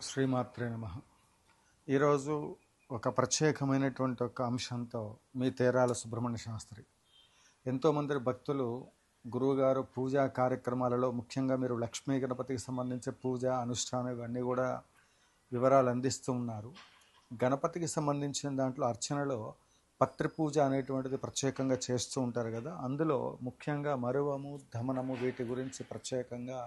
శ్రీమాత్రే నమః. ఈరోజు ఒక ప్రత్యేకమైనటువంటి ఒక అంశంతో మీ తేరాల సుబ్రహ్మణ్య శాస్త్రి. ఎంతోమంది భక్తులు గురువుగారు పూజా కార్యక్రమాలలో ముఖ్యంగా మీరు లక్ష్మీ గణపతికి సంబంధించి పూజ అనుష్ఠానం ఇవన్నీ కూడా వివరాలు అందిస్తూ ఉన్నారు. గణపతికి సంబంధించిన దాంట్లో అర్చనలో పత్రి పూజ అనేటువంటిది ప్రత్యేకంగా చేస్తూ ఉంటారు కదా. అందులో ముఖ్యంగా మరువము ధమనము వీటి గురించి ప్రత్యేకంగా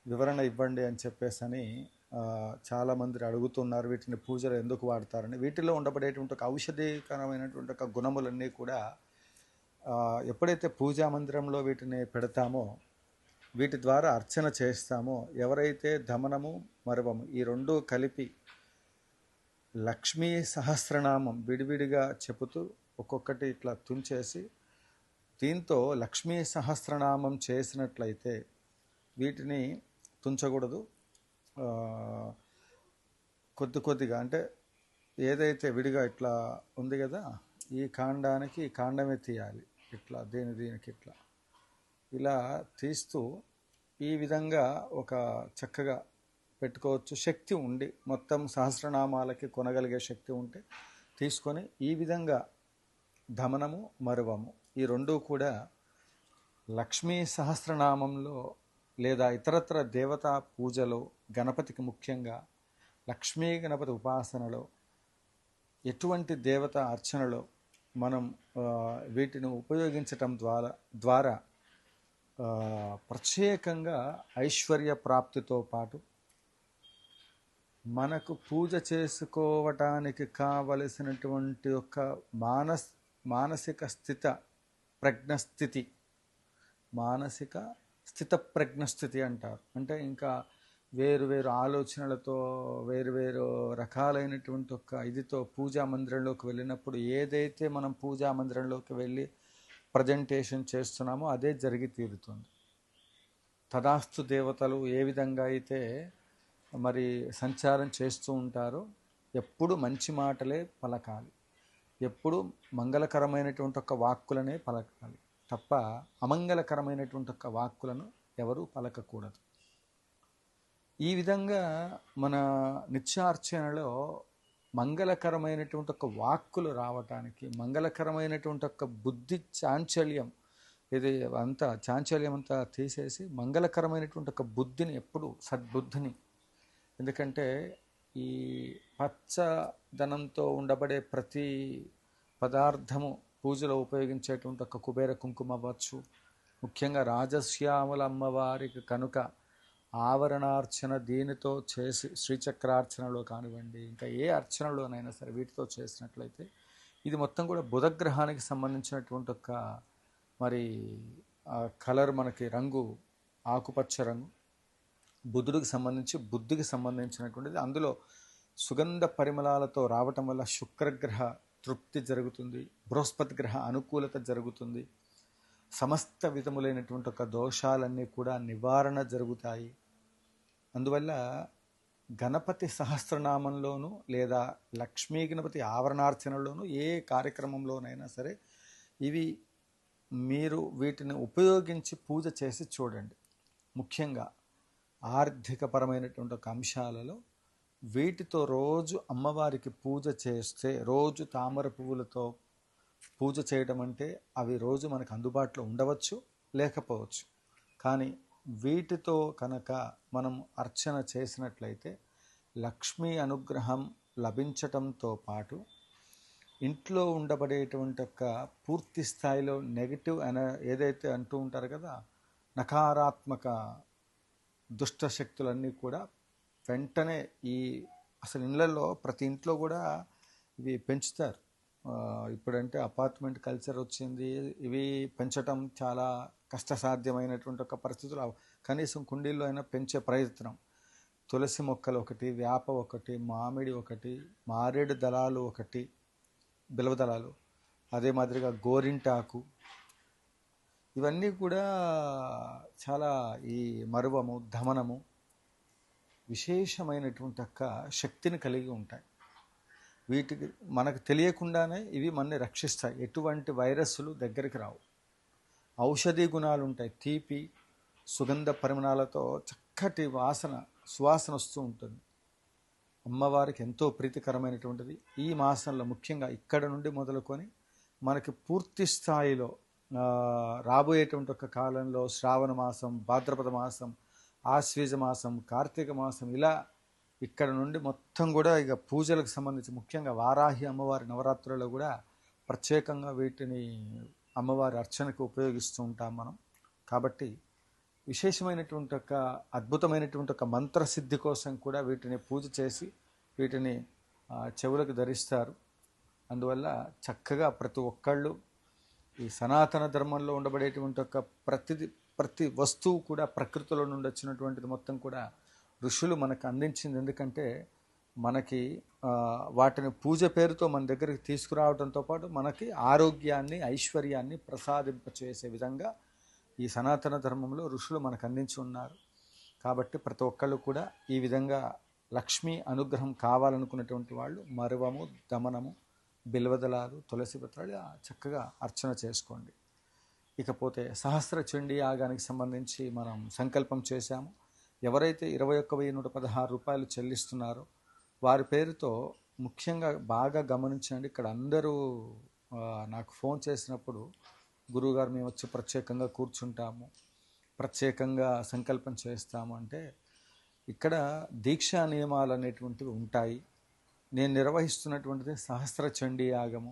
వివరణ ఇవ్వండి అని చెప్పేసి చాలామంది అడుగుతున్నారు. వీటిని పూజలు ఎందుకు వాడతారని. వీటిలో ఉండబడేటువంటి ఒక ఔషధీకరమైనటువంటి ఒక గుణములన్నీ కూడా ఎప్పుడైతే పూజా మందిరంలో వీటిని పెడతామో, వీటి ద్వారా అర్చన చేస్తామో, ఎవరైతే ధమనము మరువము ఈ రెండూ కలిపి లక్ష్మీ సహస్రనామం విడివిడిగా చెబుతూ ఒక్కొక్కటి ఇట్లా తుంచేసి దీంతో లక్ష్మీ సహస్రనామం చేసినట్లయితే వీటిని తుంచకూడదు. కొద్దిగా అంటే ఏదైతే విడిగా ఇట్లా ఉంది కదా, ఈ కాండానికి ఈ కాండమే తీయాలి. ఇట్లా దీనికి ఇట్లా ఇలా తీస్తూ ఈ విధంగా ఒక చక్కగా పెట్టుకోవచ్చు. శక్తి ఉండి మొత్తం సహస్రనామాలకి కొనగలిగే శక్తి ఉంటే తీసుకొని ఈ విధంగా ధమనము మరువము ఈ రెండూ కూడా లక్ష్మీ సహస్రనామంలో లేదా ఇతరత్ర దేవతా పూజలో, గణపతికి ముఖ్యంగా లక్ష్మీ గణపతి ఉపాసనలో, ఎటువంటి దేవతా అర్చనలో మనం వీటిని ఉపయోగించటం ద్వారా ప్రత్యేకంగా ఐశ్వర్య ప్రాప్తితో పాటు మనకు పూజ చేసుకోవటానికి కావలసినటువంటి ఒక మానసిక స్థితప్రజ్ఞస్థితి అంటారు. అంటే ఇంకా వేరు ఆలోచనలతో వేరు రకాలైనటువంటి ఒక ఇదితో పూజా మందిరంలోకి వెళ్ళినప్పుడు ఏదైతే మనం పూజా మందిరంలోకి వెళ్ళి ప్రజెంటేషన్ చేస్తున్నామో అదే జరిగి తీరుతుంది. తదాస్తు దేవతలు ఏ విధంగా అయితే మరి సంచారం చేస్తూ ఉంటారో ఎప్పుడు మంచి మాటలే పలకాలి, ఎప్పుడు మంగళకరమైనటువంటి ఒక వాక్కులనే పలకాలి తప్ప అమంగళకరమైనటువంటి ఒక వాక్కులను ఎవరూ పలకకూడదు. ఈ విధంగా మన నిత్యార్చనలో మంగళకరమైనటువంటి ఒక వాక్కులు రావటానికి, మంగళకరమైనటువంటి ఒక బుద్ధి చాంచల్యం చాంచల్యం అంతా తీసేసి మంగళకరమైనటువంటి ఒక బుద్ధిని, ఎప్పుడు సద్బుద్ధిని. ఎందుకంటే ఈ పచ్చదనంతో ఉండబడే ప్రతి పదార్థము పూజలో ఉపయోగించేటువంటి ఒక కుబేర కుంకుమ అవ్వచ్చు, ముఖ్యంగా రాజశ్యాముల అమ్మవారికి కనుక ఆవరణార్చన దీనితో చేసి శ్రీచక్రార్చనలో కానివ్వండి, ఇంకా ఏ అర్చనలోనైనా సరే వీటితో చేసినట్లయితే ఇది మొత్తం కూడా బుధగ్రహానికి సంబంధించినటువంటి ఒక మరి కలర్, మనకి రంగు ఆకుపచ్చ రంగు, బుద్ధికి సంబంధించినటువంటిది. అందులో సుగంధ పరిమళాలతో రావటం వల్ల శుక్రగ్రహ తృప్తి జరుగుతుంది, బృహస్పతి గ్రహ అనుకూలత జరుగుతుంది, సమస్త విధములైనటువంటి ఒక దోషాలన్నీ కూడా నివారణ జరుగుతాయి. అందువల్ల గణపతి సహస్రనామంలోనూ లేదా లక్ష్మీ గణపతి ఆవరణార్చనలోనూ ఏ కార్యక్రమంలోనైనా సరే మీరు వీటిని ఉపయోగించి పూజ చేసి చూడండి. ముఖ్యంగా ఆర్థికపరమైనటువంటి ఒక అంశాలలో వీటితో రోజు అమ్మవారికి పూజ చేస్తే, రోజు తామర పువ్వులతో పూజ చేయడం అంటే అవి రోజు మనకు అందుబాటులో ఉండవచ్చు, లేకపోవచ్చు. కానీ వీటితో కనుక మనం అర్చన చేసినట్లయితే లక్ష్మీ అనుగ్రహం లభించటంతో పాటు ఇంట్లో ఉండబడేటువంటి ఒక పూర్తి స్థాయిలో నెగిటివ్ ఏదైతే అంటూ ఉంటారు కదా, నకారాత్మక దుష్ట శక్తులన్నీ కూడా వెంటనే అసలు ఇళ్ళల్లో ప్రతి ఇంట్లో కూడా ఇవి పెంచుతారు. ఇప్పుడంటే అపార్ట్మెంట్ కల్చర్ వచ్చింది, ఇవి పెంచటం చాలా కష్టసాధ్యమైనటువంటి ఒక పరిస్థితులు. కనీసం కుండీల్లో అయినా పెంచే ప్రయత్నం. తులసి మొక్కలు ఒకటి, వేప ఒకటి, మామిడి ఒకటి, మారేడు దళాలు ఒకటి, బిలవ దళాలు, అదే మాదిరిగా గోరింటాకు, ఇవన్నీ కూడా చాలా ఈ మరువము ధమనము విశేషమైనటువంటి ఒక శక్తిని కలిగి ఉంటాయి. వీటికి మనకు తెలియకుండానే ఇవి మనని రక్షిస్తాయి. ఎటువంటి వైరస్లు దగ్గరికి రావు. ఔషధీ గుణాలు ఉంటాయి. తీపి సుగంధ పరిమళాలతో చక్కటి సువాసన వస్తూ ఉంటుంది. అమ్మవారికి ఎంతో ప్రీతికరమైనటువంటిది. ఈ మాసంలో ముఖ్యంగా ఇక్కడ నుండి మొదలుకొని మనకి పూర్తి స్థాయిలో రాబోయేటువంటి ఒక కాలంలో శ్రావణ మాసం, భాద్రపద మాసం, ఆశ్వీజ మాసం, కార్తీక మాసం, ఇలా ఇక్కడ నుండి మొత్తం కూడా ఇక పూజలకు సంబంధించి ముఖ్యంగా వారాహి అమ్మవారి నవరాత్రులలో కూడా ప్రత్యేకంగా వీటిని అమ్మవారి అర్చనకు ఉపయోగిస్తూ ఉంటాం మనం. కాబట్టి విశేషమైనటువంటి ఒక అద్భుతమైనటువంటి ఒక మంత్రసిద్ధి కోసం కూడా వీటిని పూజ చేసి వీటిని చెవులకు ధరిస్తారు. అందువల్ల చక్కగా ప్రతి ఒక్కళ్ళు ఈ సనాతన ధర్మంలో ఉండబడేటువంటి ఒక ప్రతి వస్తువు కూడా ప్రకృతిలో నుండి వచ్చినటువంటిది మొత్తం కూడా ఋషులు మనకు అందించింది. ఎందుకంటే మనకి వాటిని పూజ పేరుతో మన దగ్గరికి తీసుకురావడంతో పాటు మనకి ఆరోగ్యాన్ని, ఐశ్వర్యాన్ని ప్రసాదింపచేసే విధంగా ఈ సనాతన ధర్మంలో ఋషులు మనకు అందించి ఉన్నారు. కాబట్టి ప్రతి ఒక్కళ్ళు కూడా ఈ విధంగా లక్ష్మీ అనుగ్రహం కావాలనుకున్నటువంటి వాళ్ళు మరువము, దమనము, బిల్వదళాలు, తులసి పత్రాలు చక్కగా అర్చన చేసుకోండి. ఇకపోతే సహస్ర చండీ యాగానికి సంబంధించి మనం సంకల్పం చేశాము. ఎవరైతే 21,116 రూపాయలు చెల్లిస్తున్నారో వారి పేరుతో ముఖ్యంగా బాగా గమనించండి. ఇక్కడ అందరూ నాకు ఫోన్ చేసినప్పుడు గురువుగారు మేము వచ్చి ప్రత్యేకంగా కూర్చుంటాము, ప్రత్యేకంగా సంకల్పం చేస్తాము అంటే, ఇక్కడ దీక్షా నియమాలు అనేటువంటివి ఉంటాయి. నేను నిర్వహిస్తున్నటువంటిది సహస్ర చండీ యాగము.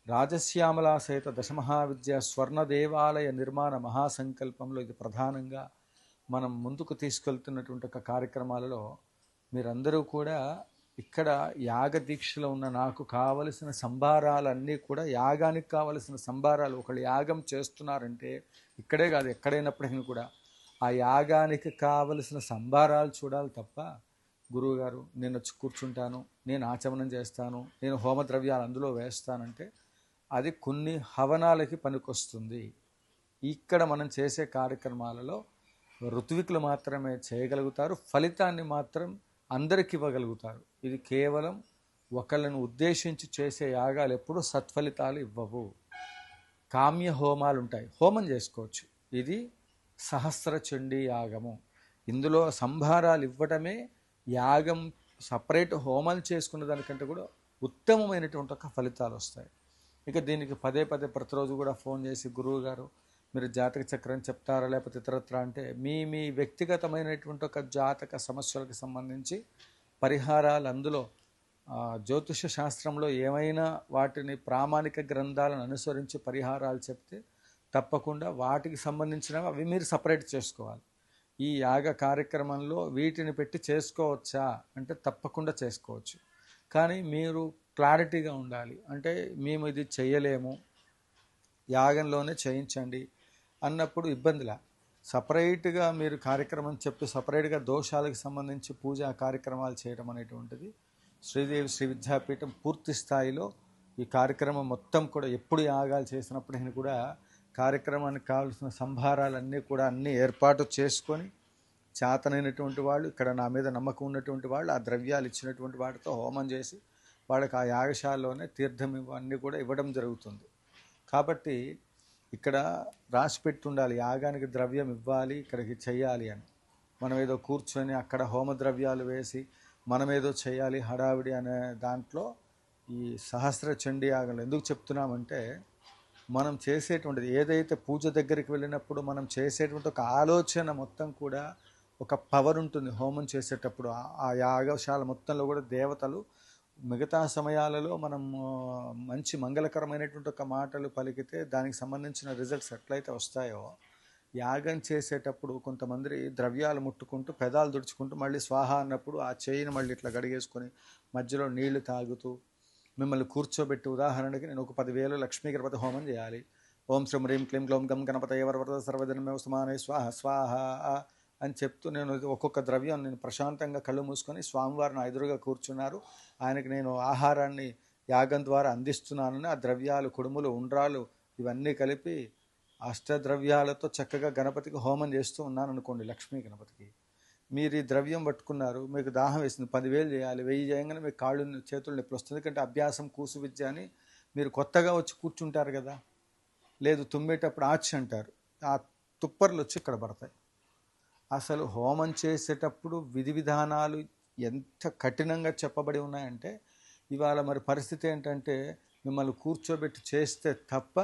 రాజశ్యామలా సహిత దశమహావిద్య స్వర్ణ దేవాలయ నిర్మాణ మహాసంకల్పంలో ఇది ప్రధానంగా మనం ముందుకు తీసుకెళ్తున్నటువంటి ఒక కార్యక్రమాలలో మీరందరూ కూడా ఇక్కడ యాగ దీక్షలో ఉన్న నాకు కావలసిన సంభారాలన్నీ కూడా యాగానికి కావలసిన సంభారాలు, ఒకళ్ళు యాగం చేస్తున్నారంటే ఇక్కడే కాదు ఎక్కడైనప్పటికీ కూడా ఆ యాగానికి కావలసిన సంభారాలు చూడాలి తప్ప గురువుగారు నేను వచ్చి కూర్చుంటాను, నేను ఆచమనం చేస్తాను, నేను హోమద్రవ్యాలు అందులో వేస్తానంటే అది కొన్ని హవనాలకి పనికొస్తుంది. ఇక్కడ మనం చేసే కార్యక్రమాలలో ఋత్వికులు మాత్రమే చేయగలుగుతారు, ఫలితాన్ని మాత్రం అందరికి ఇవ్వగలుగుతారు. ఇది కేవలం ఒకళ్ళను ఉద్దేశించి చేసే యాగాలు ఎప్పుడూ సత్ఫలితాలు ఇవ్వవు. కామ్య హోమాలు ఉంటాయి, హోమం చేసుకోవచ్చు. ఇది సహస్ర చండీ యాగము. ఇందులో సంభారాలు ఇవ్వటమే యాగం. సపరేట్ హోమాలు చేసుకున్న దానికంటే కూడా ఉత్తమమైనటువంటి ఒక ఫలితాలు వస్తాయి. ఇక దీనికి పదే ప్రతిరోజు కూడా ఫోన్ చేసి గురువు గారు మీరు జాతక చక్రం చెప్తారా లేకపోతే ఇతరత్ర అంటే మీ వ్యక్తిగతమైనటువంటి ఒక జాతక సమస్యలకు సంబంధించి పరిహారాలు అందులో జ్యోతిష శాస్త్రంలో ఏమైనా వాటిని ప్రామాణిక గ్రంథాలను అనుసరించి పరిహారాలు చెప్తే తప్పకుండా వాటికి సంబంధించినవి అవి మీరు సపరేట్ చేసుకోవాలి. ఈ యాగ కార్యక్రమంలో వీటిని పెట్టి చేసుకోవచ్చా అంటే తప్పకుండా చేసుకోవచ్చు. కానీ మీరు క్లారిటీగా ఉండాలి. అంటే మేము ఇది చేయలేము, యాగంలోనే చేయించండి అన్నప్పుడు ఇబ్బందిలా. సపరేట్గా మీరు కార్యక్రమం చెప్పి సపరేట్గా దోషాలకు సంబంధించి పూజా కార్యక్రమాలు చేయడం అనేటువంటిది శ్రీదేవి శ్రీ విద్యాపీఠం పూర్తి స్థాయిలో ఈ కార్యక్రమం మొత్తం కూడా ఎప్పుడు యాగాలు చేసినప్పటికీ కూడా కార్యక్రమానికి కావాల్సిన సంభారాలన్నీ కూడా అన్నీ ఏర్పాటు చేసుకొని చేతనైనటువంటి వాళ్ళు, ఇక్కడ నా మీద నమ్మకం ఉన్నటువంటి వాళ్ళు ఆ ద్రవ్యాలు ఇచ్చినటువంటి వాటితో హోమం చేసి వాళ్ళకి ఆ యాగశాలలోనే తీర్థం ఇవన్నీ కూడా ఇవ్వడం జరుగుతుంది. కాబట్టి ఇక్కడ రాసి పెట్టి ఉండాలి యాగానికి ద్రవ్యం ఇవ్వాలి, ఇక్కడికి చెయ్యాలి అని. మనం ఏదో కూర్చొని అక్కడ హోమ ద్రవ్యాలు వేసి మనమేదో చేయాలి హడావిడి అనే దాంట్లో ఈ సహస్ర చండీ యాగంలో ఎందుకు చెప్తున్నామంటే, మనం చేసేటువంటిది ఏదైతే పూజ దగ్గరికి వెళ్ళినప్పుడు మనం చేసేటువంటి ఒక ఆలోచన మొత్తం కూడా ఒక పవర్ ఉంటుంది. హోమం చేసేటప్పుడు ఆ యాగశాల మొత్తంలో కూడా దేవతలు మిగతా సమయాలలో మనం మంచి మంగళకరమైనటువంటి ఒక మాటలు పలికితే దానికి సంబంధించిన రిజల్ట్స్ ఎట్లయితే వస్తాయో, యాగం చేసేటప్పుడు కొంతమంది ద్రవ్యాలు ముట్టుకుంటూ పెదాలు దుడుచుకుంటూ మళ్ళీ స్వాహ అన్నప్పుడు ఆ చేయిని మళ్ళీ ఇట్లా గడిగేసుకొని మధ్యలో నీళ్లు తాగుతూ మిమ్మల్ని కూర్చోబెట్టి, ఉదాహరణకి నేను ఒక 10,000 లక్ష్మీ గణపతి హోమం చేయాలి. ఓం శ్రీం హ్రీం క్లీం గ్లౌం గం గణపతయే వరవరద సర్వజనమే సమానే స్వాహ స్వాహ అని చెప్తూ నేను ఒక్కొక్క ద్రవ్యం నేను ప్రశాంతంగా కళ్ళు మూసుకొని స్వామివారిని ఎదురుగా కూర్చున్నారు, ఆయనకి నేను ఆహారాన్ని యాగం ద్వారా అందిస్తున్నానని ఆ ద్రవ్యాలు, కుడుములు, ఉండ్రాలు ఇవన్నీ కలిపి అష్టద్రవ్యాలతో చక్కగా గణపతికి హోమం చేస్తూ ఉన్నాను అనుకోండి. లక్ష్మీ గణపతికి మీరు ఈ ద్రవ్యం పట్టుకున్నారు, మీకు దాహం వేసింది, 10,000 చేయాలి, 1000 చేయగానే మీకు కాళ్ళు చేతులు నొప్పులు వస్తుంది. ఎందుకంటే అభ్యాసం కూసు విద్య అని మీరు కొత్తగా వచ్చి కూర్చుంటారు కదా, లేదు తుమ్మేటప్పుడు ఆచి అంటారు, ఆ తుప్పర్లు వచ్చి ఇక్కడ పడతాయి. అసలు హోమం చేసేటప్పుడు విధి విధానాలు ఎంత కఠినంగా చెప్పబడి ఉన్నాయంటే ఇవాళ మరి పరిస్థితి ఏంటంటే మిమ్మల్ని కూర్చోబెట్టి చేస్తే తప్ప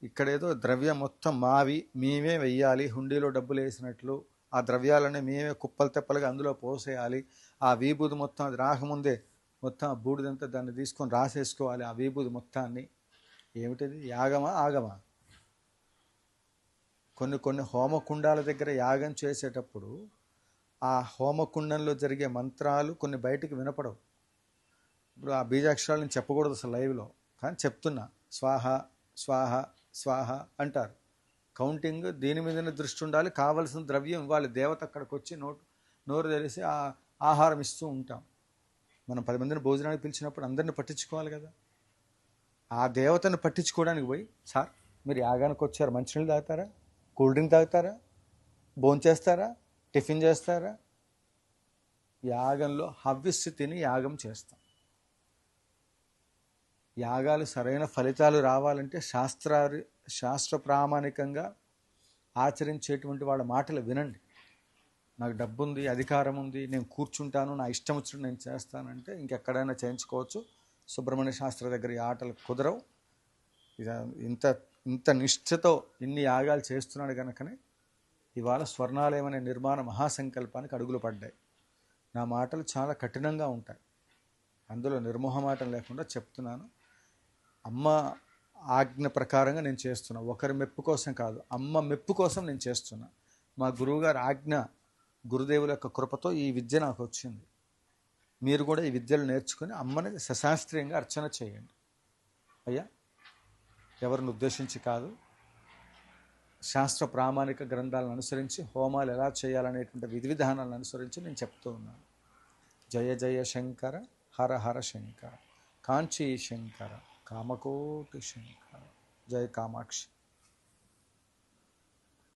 ఇక్కడేదో ద్రవ్యం మొత్తం మావి మేమే వెయ్యాలి, హుండీలో డబ్బులు వేసినట్లు ఆ ద్రవ్యాలన్నీ మేమే కుప్పలు తెప్పలుగా అందులో పోసేయాలి, ఆ వీబూది మొత్తం అది రాకముందే మొత్తం ఆ బూడిదంతా దాన్ని తీసుకొని రాసేసుకోవాలి ఆ వీబూది మొత్తాన్ని. ఏమిటిది? యాగమా ఆగమా? కొన్ని హోమకుండాల దగ్గర యాగం చేసేటప్పుడు ఆ హోమకుండంలో జరిగే మంత్రాలు కొన్ని బయటికి వినపడవు. ఇప్పుడు ఆ బీజాక్షరాలను చెప్పకూడదు అసలు లైవ్లో, కానీ చెప్తున్నా. స్వాహ స్వాహ స్వాహ అంటారు. కౌంటింగ్ దీని మీదనే దృష్టి ఉండాలి. కావలసిన ద్రవ్యం ఇవ్వాలి. దేవత అక్కడికి వచ్చి నోరు తెరిసి ఆహారం ఇస్తూ ఉంటాం. మనం 10 మందిని భోజనానికి పిలిచినప్పుడు అందరిని పట్టించుకోవాలి కదా. ఆ దేవతను పట్టించుకోవడానికి పోయి, సార్ మీరు యాగానికి వచ్చారు, మంచినీళ్ళు తాగుతారా, కూల్ డ్రింక్ తాగుతారా, భోంచేస్తారా, టిఫిన్ చేస్తారా? యాగంలో హవ్యస్సు తిని యాగం చేస్తాం. యాగాలు సరైన ఫలితాలు రావాలంటే శాస్త్ర ప్రామాణికంగా ఆచరించేటువంటి వాళ్ళ మాటలు వినండి. నాకు డబ్బు ఉంది, అధికారం ఉంది, నేను కూర్చుంటాను, నా ఇష్టం వచ్చినట్టు నేను చేస్తానంటే ఇంకెక్కడైనా చేయించుకోవచ్చు. సుబ్రహ్మణ్య శాస్త్రి దగ్గర ఈ ఆటలు కుదరవు. ఇంత నిష్ఠతో ఇన్ని యాగాలు చేస్తున్నాడు కనుకనే ఇవాళ స్వర్ణాలయమనే నిర్మాణ మహాసంకల్పానికి అడుగులు పడ్డాయి. నా మాటలు చాలా కఠినంగా ఉంటాయి, అందులో నిర్మోహమాటం లేకుండా చెప్తున్నాను. అమ్మ ఆజ్ఞ ప్రకారంగా నేను చేస్తున్నా, ఒకరి మెప్పు కోసం కాదు, అమ్మ మెప్పు కోసం నేను చేస్తున్నా. మా గురువుగారి ఆజ్ఞ, గురుదేవుల యొక్క కృపతో ఈ విద్య నాకు వచ్చింది. మీరు కూడా ఈ విద్యలు నేర్చుకుని అమ్మని సశాస్త్రీయంగా అర్చన చేయండి. అయ్యా, ఎవరిని ఉద్దేశించి కాదు, శాస్త్ర ప్రామాణిక గ్రంథాలను అనుసరించి హోమాలు ఎలా చేయాలనేటువంటి విధి విధానాలను అనుసరించి నేను చెప్తూ ఉన్నాను. జయ జయ శంకర, హర హర శంకర, కాంచీ శంకర, కామకోటి శంకర, జయ కామాక్షి.